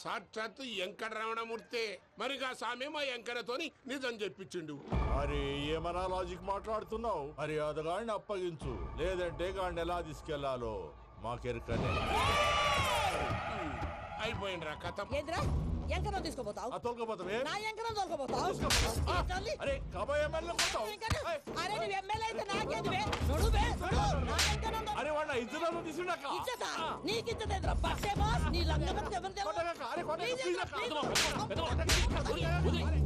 సాక్షాత్తు వెంకట రమణమూర్తి. మరిగా సామె మా వెంకటతోని నిజం చెప్పించిండు. అరే ఏమన్నా లాజిక్ మాట్లాడుతున్నావు? మరి అదగాడిని అప్పగించు, లేదంటే గాడిని ఎలా తీసుకెళ్లాలో మాకెరకనే. అయిపోయిండ్రా కథ. ఎంకరం తీసుకోపోతావు? తోలుకోపోతావే? నా ఎంకరం తోలుకోపోతావు? అరే కాబోయే ఎమ్మెల్యే పోతావు. అరే నువ్వు ఎమ్మెల్యే అయితే నాకేది బే? నడు బే, నడు. నా ఎంకరం తోలు. అరే వాడు ఇద్దరు తీసుకున్నాక ఇచ్చతా నీకు ఇచ్చదేంద్రా బస్సే బాస్. నీ లంగమతి ఎవరు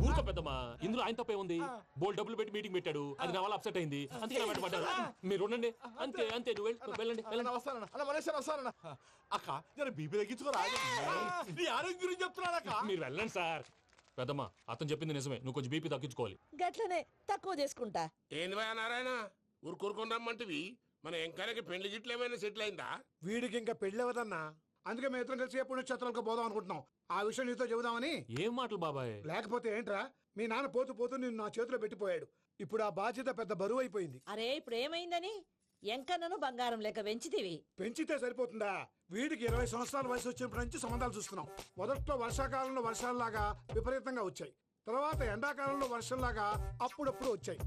ఊరుకో పెద్దమ్మా, ఇందులో ఆయన తప్పే ఉంది. బోల్ డబ్బులు పెట్టి మీటింగ్ పెట్టాడు, అది నా వల్ల అప్సెట్ అయింది, అందుకే నా వెంట పడ్డారు. మీరు ఉండండి, అంతే అంతే. నువ్వు వెళ్ళండి. వస్తానన్నా అలా మలేషియా వస్తానన్నా. అక్క జర బీపీ తగ్గించుకోరా. నీ ఆరోగ్యం గురించి చెప్తున్నాను అక్క. మీరు వెళ్ళండి సార్. పెద్దమ్మా అతను చెప్పింది నిజమే, నువ్వు కొంచెం బీపీ తగ్గించుకోవాలి. గట్లనే తక్కువ చేసుకుంటా. ఏంది భయ నారాయణ ఊరుకూరుకొని రమ్మంటివి? మన ఎంకరకి పెళ్లి గిట్లు ఏమైనా సెటిల్ అయిందా? వీడికి ఇంకా పెళ్లి అవ్వదన్నా. అందుకే మేము ఇద్దరం కలిసి పుణ్యక్షేత్రాలకు పోదాం అనుకుంటున్నాం. ఆ విషయం నీతో చెబుదామని. ఏం మాటలు బాబాయ్? లేకపోతే ఏంట్రా, మీ నాన్న పోతూ పోతూ నిన్ను నా చేతిలో పెట్టిపోయాడు. ఇప్పుడు ఆ బాధ్యత పెద్ద బరువు అయిపోయింది. అరే ఇప్పుడు ఏమైందని? ఎంకన్నను బంగారం లెక్క పెంచితివి. పెంచితే సరిపోతుందా? వీడికి 20 సంవత్సరాల వయసు వచ్చినప్పటి నుంచి సంబంధాలు చూస్తున్నాం. మొదట్లో వర్షాకాలంలో వర్షాలలాగా విపరీతంగా వచ్చాయి. తర్వాత ఎండాకాలంలో వర్షంలాగా అప్పుడప్పుడు వచ్చాయి.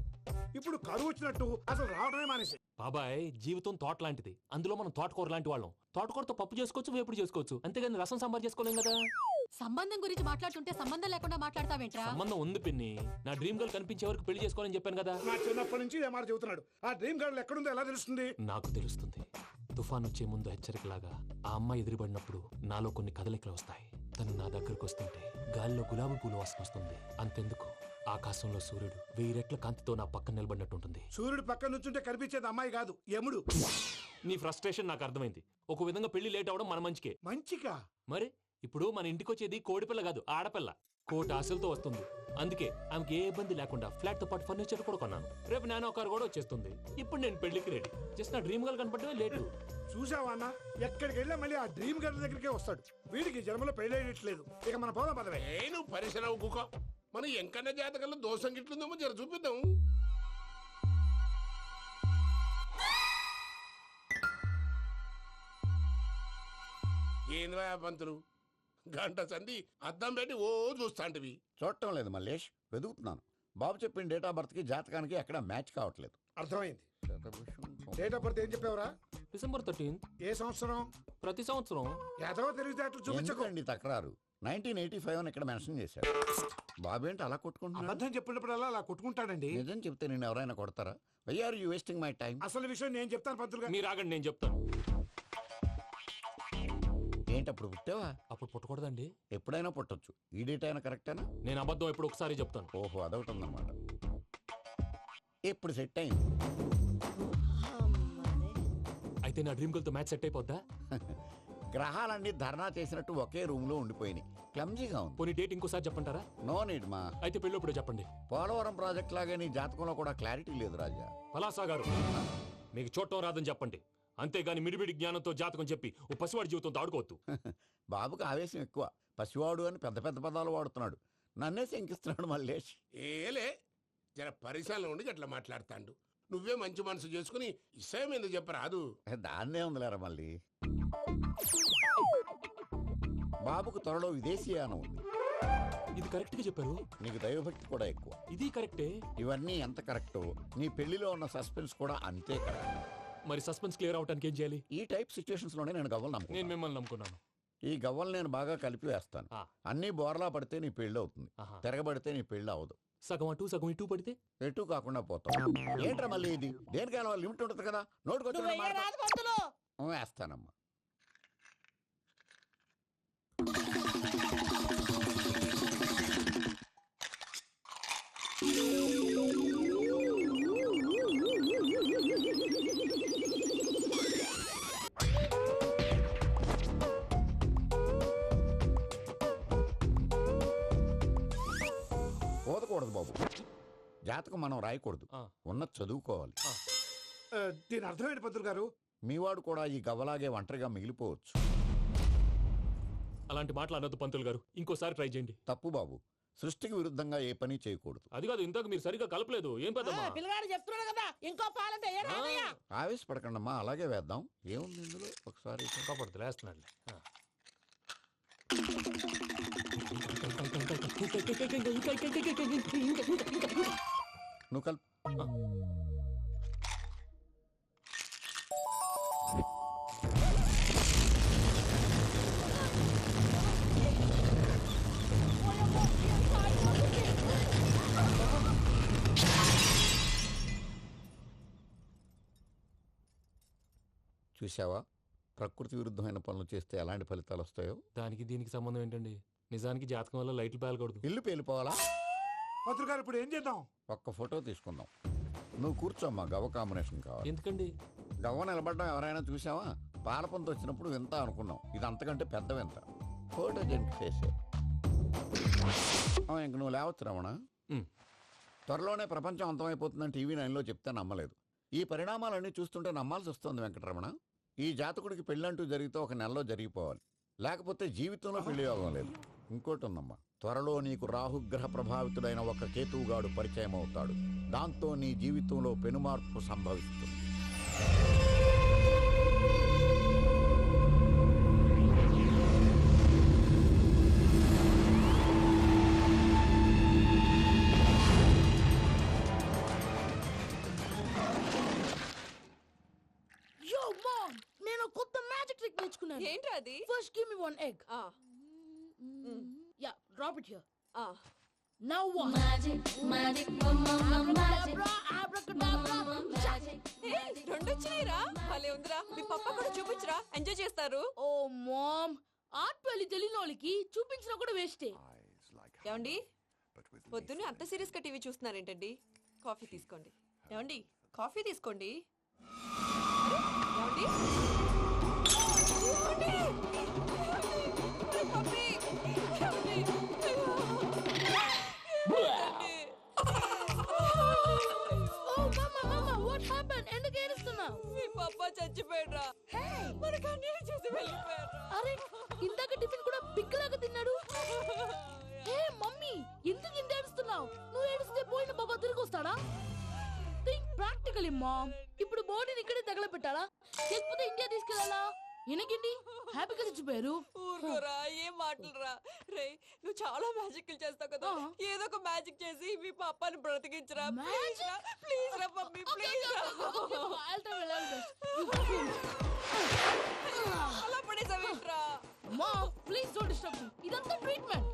ఇప్పుడు కరువు వచ్చినట్టు అసలు రావడమే మానేసి. బాబాయ్ జీవితం తోట లాంటిది, అందులో మనం తోటకూర లాంటి వాళ్ళం. తోటకూరతో పప్పు చేసుకోవచ్చు, వేపుడు చేసుకోవచ్చు, అంతేగాని రసం సాంబార్ చేసుకోలేం కదా. సంబంధం గురించి మాట్లాడుతుంటే సంబంధం లేకుండా మాట్లాడతావేంట్రా? సంబంధం ఉంది పిన్ని. నా డ్రీమ్ గర్ల్ కనిపించే వరకు పెళ్లి చేసుకోవాలని చెప్పాను కదా. నా చిన్నప్పటి నుంచి ఏ మాట చెబుతున్నాడు. ఆ డ్రీమ్ గర్ల్ ఎక్కడుందో ఎలా తెలుస్తుంది? నాకు తెలుస్తుంది. తుఫాన్ వచ్చే ముందు హెచ్చరికలాగా ఆ అమ్మాయి ఎదురుపడినప్పుడు నాలో కొన్ని కదలికలు వస్తాయి. తను నా దగ్గరకు వస్తుంటే గాలిలో గులాబీ పూలు వాసన వస్తుంది. అంతెందుకు, ఆకాశంలో సూర్యుడు 1000 రెట్ల కాంతితో నా పక్కన నిలబడినట్టుంటుంది. సూర్యుడు పక్కన నుంచుంటే కనిపించేది అమ్మాయి కాదు, యముడు. నీ ఫ్రస్ట్రేషన్ నాకు అర్థమైంది. ఒక విధంగా పెళ్లి లేట్ అవడం మన మంచికే. మంచిగా? మరి ఇప్పుడు మన ఇంటికి వచ్చేది కోడిపిల్ల కాదు, ఆడపిల్ల. కోటి ఆశలతో వస్తుంది. అందుకే ఆమెకి ఏ ఇబ్బంది లేకుండా ఫ్లాట్ తో పాటు ఫర్నిచర్ కూడా కొన్నాను. రేపు నానో కారు కూడా వచ్చేస్తుంది. ఇప్పుడు నేను పెళ్లికి రెడీ. జస్ట్ నా డ్రీమ్ గర్ల్ కనపడమే లేటు. చూసావా అన్న, ఎక్కడికి వెళ్ళా మళ్ళీ ఆ డ్రీమ్ గర్ల్ దగ్గరికే వస్తాడు. వీడికి జన్మలో పెళ్ళేయట్లేదు. ఇక మన పోదాం పదవే. నువ్వు పరిశ్రమ కుక. మన ఎంకన్న జాతకంలో దోషం గిట్లుందేమో జర చూపిద్దాం. ఏంది పంతులు గంట సంధి అద్దం పెట్టి ఓ చూస్తాంటివి? చూడటం లేదు మల్లేష్, వెతుకుతున్నాను. బాబు చెప్పిన డేట్ ఆఫ్ బర్త్ కి జాతకానికి ఎక్కడ మ్యాచ్ కావట్లేదు. అర్థమైంది. డేట్ ఆఫ్ బర్త్ ఏం చెప్పావురా? December 13th. ఏ సంవత్సరం? ప్రతి సంవత్సరం. ఎదవ తెలివితేటలు చూపించకండి. ఎందుకండి తక్రారు? 1985 అని ఇక్కడ మెన్షన్ చేశారు. బాబు ఏంటి అలా కొట్టుకుంటున్నాడు? అబద్ధం చెప్పినప్పుడల్లా అలా కొట్టుకుంటాడండి. నిజం చెప్తే నేను ఎవరైనా కొడతారా? Why are you wasting my time? అసలు విషయం నేను చెప్తాను పంతులు గారు. మీరు ఆగండి, నేను చెప్తాను. ఏంటి అప్పుడు పుట్టావా? అప్పుడు పుట్టకూడదండి. ఎప్పుడైనా పుట్టొచ్చు. ఈ డేట్ అయినా కరెక్టేనా? నేను అబద్ధం ఎప్పుడు ఒకసారి చెప్తాను. ఓహో, అదొకటి ఉందన్నమాట. ఎప్పుడు సెట్ అయింది? అయితే నా డ్రీమ్ గర్ల్ తో మ్యాచ్ సెట్ అయిపోద్దా? గ్రహాలన్నీ ధర్నా చేసినట్టు ఒకే రూమ్ లో ఉండిపోయినాయి. క్లమ్జీగా ఉంది. పోనీ డేట్ ఇంకోసారి చెప్పంటారా? నో నీడ్ మా. అయితే పెళ్ళప్పుడు చెప్పండి. పోలవరం ప్రాజెక్ట్ లాగే నీ జాతకంలో కూడా క్లారిటీ లేదు రాజా. పలాసా గారు, మీకు చూడటం రాదని చెప్పండి. అంతేగాని మిడిమిడి జ్ఞానంతో జాతకం చెప్పి ఓ పసివాడి జీవితంతో ఆడుకోవద్దు. బాబుకి ఆవేశం ఎక్కువ. పసివాడు అని పెద్ద పెద్ద పదాలు వాడుతున్నాడు. నన్నే శంకిస్తున్నాడు మల్లేష్. ఏలే జర పరిశ్రమలో ఉండి అట్లా మాట్లాడతాండు. నువ్వే మంచి మనసు చేసుకుని ఇష్టం ఎందుకు చెప్పరాదు? దాన్నే ఉందిలేరా మళ్ళీ. బాబుకు త్వరలో విదేశీయానం ఉంది. ఇది కరెక్ట్ గా చెప్పారు. నీకు దైవభక్తి కూడా ఎక్కువ. ఇది కరెక్టే. ఇవన్నీ ఎంత కరెక్టో నీ పెళ్లిలో ఉన్న సస్పెన్స్ కూడా అంతే కరెక్ట్. మరి సస్పెన్స్ క్లియర్ అవడానికి ఏం చేయాలి? ఈ టైప్ సిచ్యువేషన్స్ లోనే నేను గవ్వలు నేను నమ్ముకున్నాను. మిమ్మల్ని నమ్ముకున్నాను. ఈ గవ్వలు నేను బాగా కలిపి వేస్తాను. అన్ని బోర్లా పడితే నీ పెళ్లి అవుతుంది. తిరగబడితే నీ పెళ్లి అవదు. సగం అటు సగం ఇటు పడితే ఎటు కాకుండా పోతాం. ఏంట్రా మళ్ళీ ఇది? దేనికైనా లిమిట్ ఉంటుంది కదా. నోటుకొచ్చి వేస్తానమ్మా. పోదకూడదు బాబు. జాతకం మనం రాయకూడదు, ఉన్నది చదువుకోవాలి. దీని అర్థమేంటి పంతులు గారు? మీవాడు కూడా ఈ గవ్వలాగే ఒంటరిగా మిగిలిపోవచ్చు. అలాంటి మాటలు అనొద్దు పంతులు గారు, ఇంకోసారి ట్రై చేయండి. తప్పు బాబు. సృష్టికి విరుద్ధంగా ఏ పని చేయకూడదు. అది కాదు, ఇంతకు మీరు సరిగా కలపలేదు. ఏం పెద్దమ్మా? పిల్లగాడు చెప్తున్నాడు కదా, ఇంకో పాలంటే ఆవేశపడకండమ్మా, అలాగే వేద్దాం. ఏముంది ఇందులో? ఒకసారి కాపాడుతు లేస్తున్నాడు. నువ్వు కల్ చూసావా, ప్రకృతి విరుద్ధమైన పనులు చేస్తే ఎలాంటి ఫలితాలు వస్తాయో. దానికి దీనికి సంబంధం ఏంటండి? నిజానికి జాతకం వల్ల లైట్లు పేలకూడదు. ఇల్లు పేలిపోవాలా? పంతులు గారు ఇప్పుడు ఏం చేద్దాం? ఒక్క ఫోటో తీసుకుందాం. నువ్వు కూర్చోమ్మా, గవ్వ కాంబినేషన్ కావాలి. ఎందుకండి? గవ్వ నిలబడడం ఎవరైనా చూసావా? పాలపంత వచ్చినప్పుడు వింత అనుకున్నాం, ఇది అంతకంటే పెద్ద వింత. ఫోటో జంక్ చేసే ఇంక నువ్వు లేవచ్చు రమణ. త్వరలోనే ప్రపంచం అంతమైపోతుందని టీవీ 9లో చెప్తే నమ్మలేదు. ఈ పరిణామాలన్నీ చూస్తుంటే నమ్మాల్సి వస్తుంది వెంకటరమణ. ఈ జాతకుడికి పెళ్ళంటూ జరిగితే ఒక నెలలో జరిగిపోవాలి, లేకపోతే జీవితంలో పెళ్లి యోగం లేదు. ఇంకోటి ఉందమ్మా, త్వరలో నీకు రాహుగ్రహ ప్రభావితుడైన ఒక కేతువుగాడు పరిచయం అవుతాడు. దాంతో నీ జీవితంలో పెనుమార్పు సంభవిస్తుంది. నేను కొత్త మ్యాజిక్ ట్రిక్ నేర్చుకున్నాను. ఏంటి అది? First give me one egg. Yeah, drop it here. Now what? Magic అబ్రాకడబ్రా, అబ్రాకడబ్రా. రెండు వచ్చినాయిరా, భలే ఉందిరా. మీ పప్ప కూడా చూపించరా, ఎంజాయ్ చేస్తారు. ఓ మామ్, ఆర్ట్ పెళ్లి తెలియని వాళ్ళకి చూపించినా కూడా వేస్టే. ఏమండి, పొద్దున్నే అంత సీరియస్ గా టీవీ చూస్తున్నారేంటండి? కాఫీ తీసుకోండి. ఏమండి, కాఫీ తీసుకోండి. ఏమండి? ఎందుకు ఏడుస్తున్నావు? మీ పప్ప చచ్చిపోయాడ్రా. మనకు అన్యాయం చేసి వెళ్ళిపోయాడ్రా. అరే, ఇందాక టిఫిన్ కూడా పిక్కలాగా తిన్నాడు. హే మమ్మీ, ఎందుకు ఇంత ఏడుస్తున్నావు? నువ్వు ఏడిస్తే పోయిన బాబా తిరిగి వస్తాడా? Think practically mom. ఇప్పుడు బాడీని ఇక్కడే తగలబెట్టాలా, లేకపోతే ఇండియా తీసుకెళ్లాలా? ఎనకండి హ్యాపీగా చచ్చిపోయారు. ఊరుకోరా, ఏం మాటలురా. రే, నువ్వు చాలా మ్యాజిక్ చేస్తావు కదా, ఏదో ఒక మ్యాజిక్ చేసి మీ పాపాని బ్రతికించరా. ప్లీజ్ రా మమ్మీ, ప్లీజ్ రా. అలా పడేసావేంట్రా? Mom please don't disturb me. ఇదంతా ట్రీట్మెంట్.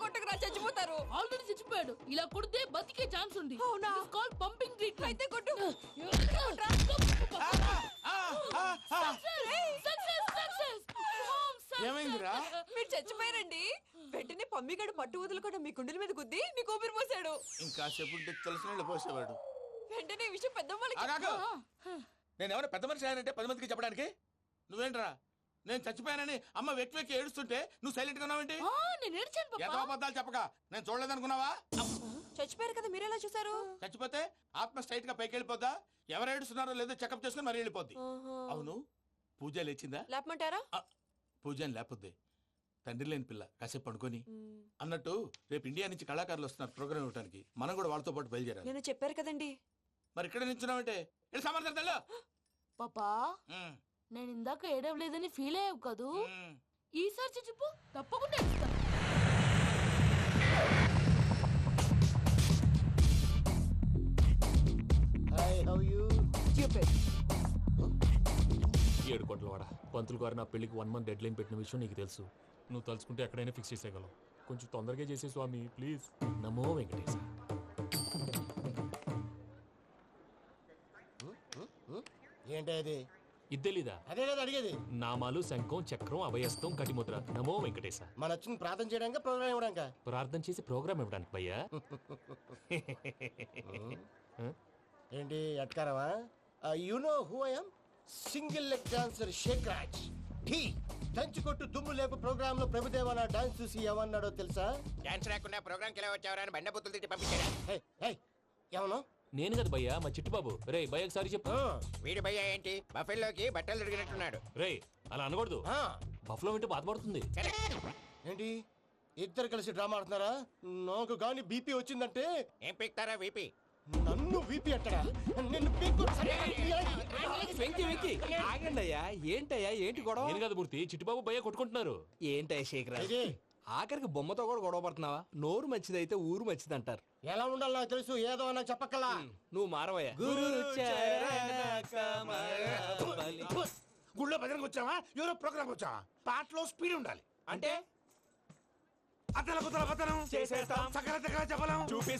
కొట్టకరా, చచ్చిపోతారు. ఆల్రెడీ చచ్చిపోయాడు. ఇలా కొడితే బతికే ఛాన్స్ ఉంది. అవునా? It is called pumping treatment. అయితే కొట్టు. ఏమైందిరా? మీరు చచ్చిపోయారండి. వెంటనే పమ్మిగాడు పట్టు వదులుకుండా మీ గుండెల మీద గుద్ది మీకు ఊపిరి పోసాడు. ఇంకా చెప్పుంటే తెలిసిన పోసేవాడు. వెంటనే ఈ విషయం పెద్దవాళ్ళకి. నేను ఎవరైనా పెద్ద మనిషి అయ్యానంటే 10 మందికి చెప్పడానికి. నువ్వేంట్రా, నేను చచ్చిపోయానని అమ్మ వెక్కి వెక్కి ఏడుస్తుంటే నువ్వు సైలెంట్ గా ఉన్నావేంటి? నేను ఏడ్చాను పాపా. ఎంతో అబద్ధాలు చెప్పక నేను చూడలేదనుకున్నావా? చచ్చిపోయారు కదా, మీరెలా చూసారు? చచ్చిపోతే ఆత్మ స్ట్రైట్ గా పైకి వెళ్ళిపోద్దా? ఎవరు ఏడుస్తున్నారో లేదో చెకప్ చేసుకుని మరీ వెళ్ళిపోద్ది. అవును, పూజ లేచిందా? లేపమంటారా? పూజ అని లేకపోద్ది. తండ్రి లేని పిల్ల, కాసేపు పడుకొని. అన్నట్టు రేపు ఇండియా నుంచి కళాకారులు వస్తున్నారు ప్రోగ్రామ్ ఇవ్వడానికి. మనం కూడా వాళ్ళతో పాటు బయలుదేరాలి. నేను చెప్పారు కదండి. మరి ఇక్కడ నిల్చున్నావంటే సమర్థతలో పాపా, నేను ఇందాక ఏడవలేదని ఫీల్ అయ్యావు కదూ? ఈసారి చచ్చిపో, తప్పకుండా ఏడుస్తా. ఏడు కోట్ల వాడ పంతులు గారు నా పెళ్లికి 1 month డెడ్ లైన్ పెట్టిన విషయం నీకు తెలుసు. నువ్వు తలుచుకుంటే ఎక్కడైనా ఫిక్స్ చేసేయగలవు. కొంచెం తొందరగా చేసే స్వామి ప్లీజ్. నమో వెంకటేశ. ఏంటది? ఇది తెలీదా? అదే కదా అడిగేది. నామాలు, శంఖం, చక్రం, అభయస్తం, కటిముద్ర. నమో వెంకటేశ. మన వచ్చింది ప్రార్థన చేయడానికి, ప్రోగ్రామ్ ఇవ్వడానికి. ప్రార్థన చేసి ప్రోగ్రామ్ ఇవ్వడానికి భయ్యా. ఏంటి ఎట్కారమా? You know who I am? Single leg dancer Shaik Raj. టీ దంచుకొట్టు దుమ్ము లేపు ప్రోగ్రామ్ లో ప్రభుదేవ నా డాన్స్ చూసి ఏమన్నాడో తెలుసా? డాన్స్ రాకుండా ప్రోగ్రామ్ కి ఎలా వచ్చావరా అని బండ బుద్ధులు తిట్టి పంపించారా? ఏమను? నేను కదా భయ్యా, మా చిట్టుబాబు. రే భయ్య ఒకసారి చెప్పు. వీడి భయ్య ఏంటి బఫెల్లోకి బట్టలు తిరిగినట్టున్నాడు. రే అలా అనకూడదు, బఫ్లో వింటే బాధపడుతుంది. ఏంటి ఇద్దరు కలిసి డ్రామా ఆడుతున్నారా? నాకు గాని బీపీ వచ్చిందంటే ఏం పీక్తారా వీపీ? నన్ను నువ్వు వీపీ అట్టడా నిన్ను పీక్కు వెంకి వెంకి ఆగండి అయ్యా ఏంటయ్యా ఏంటి గొడవ నేను కదా మూర్తి చిట్టుబాబు భయ్య కొట్టుకుంటున్నారు. ఏంటయ్యా శేఖర్ ఇది ఆఖరికి బొమ్మతో కూడా గొడవ పడుతున్నావా? నోరు మంచిదైతే ఊరు మంచిది అంటారు. ఎలా ఉండాలో నాకు తెలుసు, ఏదో నాకు చెప్పక్కలా. నువ్వు మారవయ్యా. గుళ్ళో భజనకు వచ్చావా ఎవరో ప్రోగ్రామ్ వచ్చావా? పాటలో స్పీడ్ ఉండాలి. అంటే అతల కుతల పతనం చేసేస్తాం. సకల దగ్గర చెప్పలేం. చూపిస్తాం.